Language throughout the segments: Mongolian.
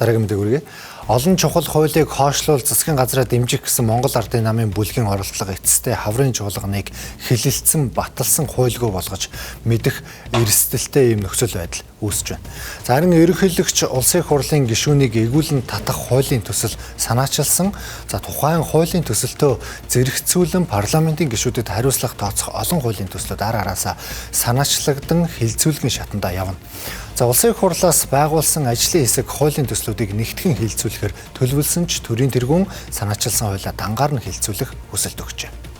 Дараагийн мэдээ хүргэе. Олон чухал хуулийг хойшлуул засгийн газраа дэмжих гэсэн Монгол Ардын намын бүлгийн оролдлого эцэстээ хаврын чуулганыг хилэлцсэн баталсан хуйлгүй болгож мэдэх эрсдэлтэй юм нөхцөл байдал үүсэж байна. За харин ерөнхийлөгч улсын хурлын гишүүнийг эгүүлэн татах хуулийн төсөл санаачилсан. За тухайн хуулийн төсөлтөө зэрэгцүүлэн парламентын гишүүдэд хариуцлага тооцох олон хуулийн төслүүд ар араасаа санаачлагдан хилцүүлгийн шатандаа явна. За улсын хурлаас байгуулсан ажлын хэсэг хуулийн төслүүдийг нэгтгэн хилцүүлэхээр төлөвлөсөн ч төрийн тэргүүн санаачилсан хуулиа дангаар нь хилцүүлэх хүсэлт өгчээ.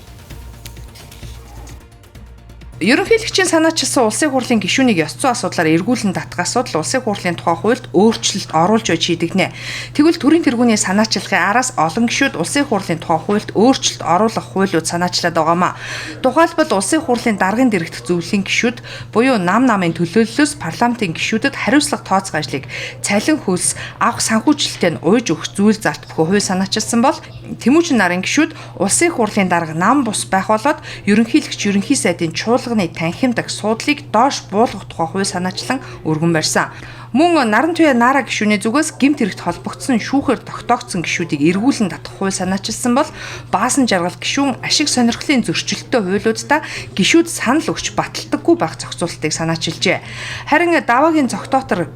Ерөнхийлөгчийн санаачилсан улсын хурлын гишүүнийг ёс зүйн асуудлаар эргүүлэн татах асуудал улсын хурлын тухай хуульд өөрчлөлт оруулж байж шийдэгнэ. Тэгвэл төрийн тэргүүний санаачилгын араас олон гишүүд улсын хурлын тухай хуульд өөрчлөлт оруулах хуулиуд санаачлаад байгаамаа. Тухайлбал улсын хурлын даргын дэргэдэх зөвлөлийн гишүүд буюу намын төлөөллөөс парламентын гишүүдэд хариуцлага тооцох ажлыг цалин хөлс авах санхүүжилттэй нь уйж өгөх зүйл зарт бүхий хууль санаачилсан бол Тэмүүжин нарын гишүүд улсын хурлын дарга нам бус байх болоод ерөнхийлөгч ерөнхий сайдын чуулганы танхимдаг суудлыг доош буулгах тухай хууль санаачлан өргөн барьсан. Мөн Наран туяа Наара гишүүний зүгээс гэмт хэрэгт холбогдсон шүүхээр тогтоогдсон гишүүдийг эргүүлэн татах хууль санаачилсан бол баасан жаргал гишүүн ашиг сонирхлын зөрчилттэй хуулиудаа гишүүд санал өгч баталдаггүй байх зохицуултыг санаачилжээ. Харин даваагийн цогтоотор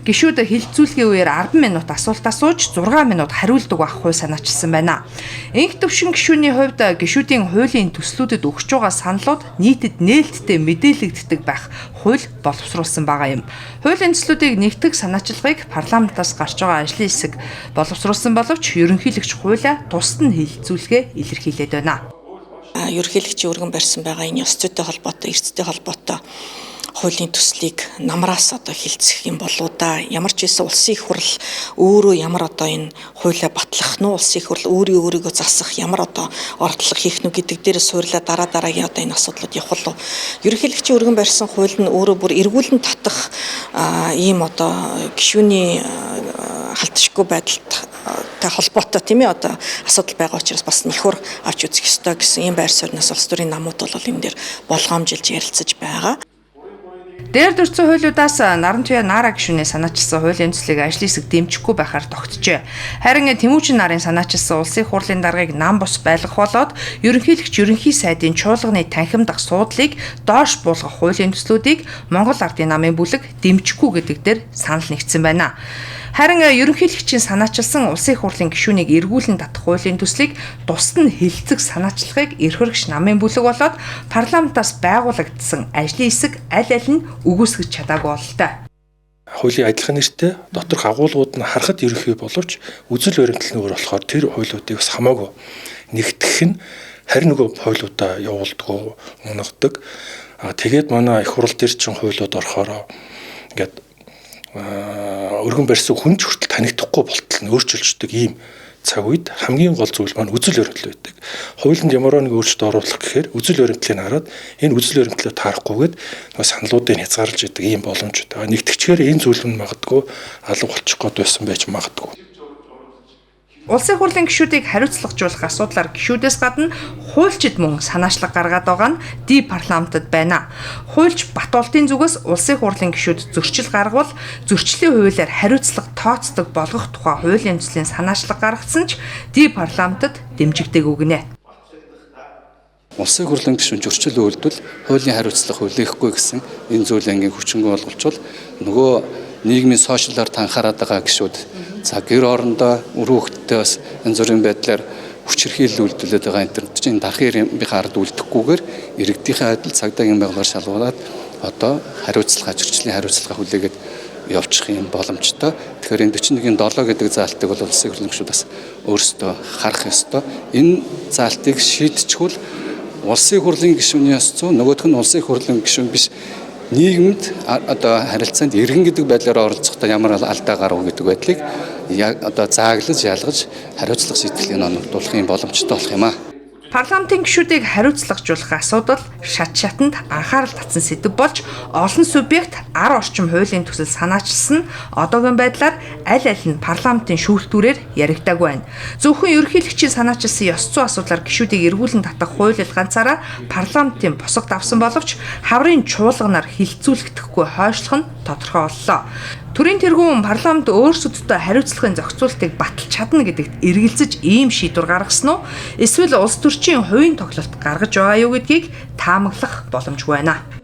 гишүүд хилцүүлгийн үеэр 10 минут асуулт асууж 6 минут хариулдаг байх хууль санаачилсан байна. Инх төвшин гишүүний хувьд гишүүдийн хуулийн төслүүдэд өгч байгаа саналууд нийтэд нээлттэй мэдээлэгддэг байх хууль боловсруулсан байгаа юм. Хуулийн төслүүдийг нэгтгэх санаачилгыг парламентаас гарч байгаа ажлын хэсэг боловсруулсан боловч ерөнхийлөгч хуулиа тусад нь хилцүүлэхээ илэрхийлээд байна. Ерөнхийлөгчийн өргөн барьсан байгаа энэ ёс зүйтэй холбоотой, эрсдэлтэй холбоотой хуулийн төслийг намраас хилцэх юм болоо да. Ямар ч байсан улсын их хурл өөрөө ямар энэ хуулиа батлах нь улсын их хурл өөрийгөө засах ямар ордлого хийх нь гэдэг дээр суурлаа дараагийн энэ асуудлууд явах болов. Ерөнхийлөгчийн өргөн барьсан хууль нь өөрөө бүр эргүүлэн татах ийм гишүүний халтшгүй байдалтай холбоотой тийм ээ асуудал байгаа учраас бас нэхүр авч үзэх ёстой гэсэн ийм байр суурьнаас улс төрийн намууд бол энэ дээр болгоомжилж ярилцаж байгаа. Дээр дурдсан хуулиудаас Наран туяа Наара гишүүний санаачилсан хуулийн төслийг ажлын хэсэг дэмжихгүй байхаар тогтжээ. Харин Тэмүүжин нарын санаачилсан улсын хурлын даргаыг нам бус байлгах болоод ерөнхийлөгч ерөнхий сайдын чуулганы танхимдах суудлыг доош буулгах хуулийн төслүүдийг Монгол Ардын намын бүлэг дэмжихгүй гэдэг дээр санал нэгдсэн байна. Харин ерөнхийлөгчийн санаачилсан улсын хурлын гишүүнийг эргүүлэн татах хуулийн төслийг тусад нь хилцэх санаачлагыг эрхөрөгч намын бүлэг болоод парламентаас байгуулагдсан ажлын хэсэг аль нь үгүйсгэж чадаагүй бололтой. Хуулийн адилхан нэртэй доторх агуулгууд нь харахад ерөнхий боловч үзэл баримтлал нь өөр болохоор тэр хуулиудыг бас хамаагүй нэгтгэх нь харин нөгөө хуулиудаа явуулдаг, унагадаг. Тэгээд манай их хурал дээр чинь хуулиуд орохоор ингээд өргөн барьсан хүн ч хүртэл танигдахгүй болтол нь өөрчилждөг ийм цаг үед хамгийн гол зүйл маань үзэл баримтлал байдаг. Хуулинд ямар нэг өөрчлөлт оруулах гэхээр үзэл баримтлалыг хараад энэ үзэл баримтлалыг таарахгүйгээд саналуудыг хязгаарлаж идэг ийм боломж байгаа. Нэгтгэгчээр энэ зүйл нь магадгүй алга болчих гээд байсан байж магадгүй. Улсын хурлын гишүүдийг хариуцлагажуулах асуудлаар гишүүдээс гадна хуульчид мөн санаачлага гаргаад байгаа нь парламентод байна. Хуульч Батуултын зүгээс улсын хурлын гишүүд зөрчил гаргавал зөрчлийн хуулиар хариуцлага тооцдог болгох тухай хуулийн төслийн санаачлага гаргасан ч парламентод дэмжигдээгүй гинэ. Улсын хурлын гишүүн зөрчил үйлдэл хуулийн хариуцлага хүлээхгүй гэсэн энэ зүйлээ ингийн хүчингү олголчвол нөгөө нийгмийн сошиалар танхаараад байгаа гишүүд гэр орондоо өрөөгтдөө бас янз бүрийн байдлаар хүч хэрхийлэл үйлдвэрлэдэг байгаа интернет чинь дарахын ард үлдэхгүйгээр иргэдийнхээ адил цагдаагийн байдлаар шалгуулад хариуцлага зөрчлийн хариуцлага хүлээгээд явчих юм боломжтой. Тэгэхээр энэ 41-7 гэдэг заалтыг бол улсын хурлын гишүүд бас өөрсдөө харах ёстой. Энэ заалтыг шийдчихвэл улсын хурлын гишүүний ёс зүйн нөгөөх нь улсын хурлын гишүүн биш нийгэмд харилцаанд иргэн гэдэг байдлаар оролцохдоо ямар алдаа гарав гэдэг байдлыг зааглаж ялгаж хариуцлага шийтгэлийн оногдуулах юм боломжтой болох юм аа. Парламентын гишүүдийг хариуцлагажуулах асуудал шат шатанд анхаарал татсан сэдэв болж олон субъект 10 орчим хуулийн төсөл санаачилсан одоогийн байдлаар аль нь парламентын шүүлтүүрээр яригдаагүй байна. Зөвхөн ерөнхийлөгчийн санаачилсан ёс зүйн асуудлаар гишүүдийг эргүүлэн татах хууль ганцаараа парламентын босгод авсан боловч хаврын чуулганаар хилцүүлэгдэхгүй хойшлох нь тодорхой боллоо. Төрийн тэргүүн парламент өөрсөддөө хариуцлагын зохицуултыг баталж чадна гэдэгт эргэлзэж ийм шийдвэр гаргасан уу? Эсвэл улс төрчийн хувийн тоглолт гаргаж байгаа юу гэдгийг таамаглах боломжгүй байна.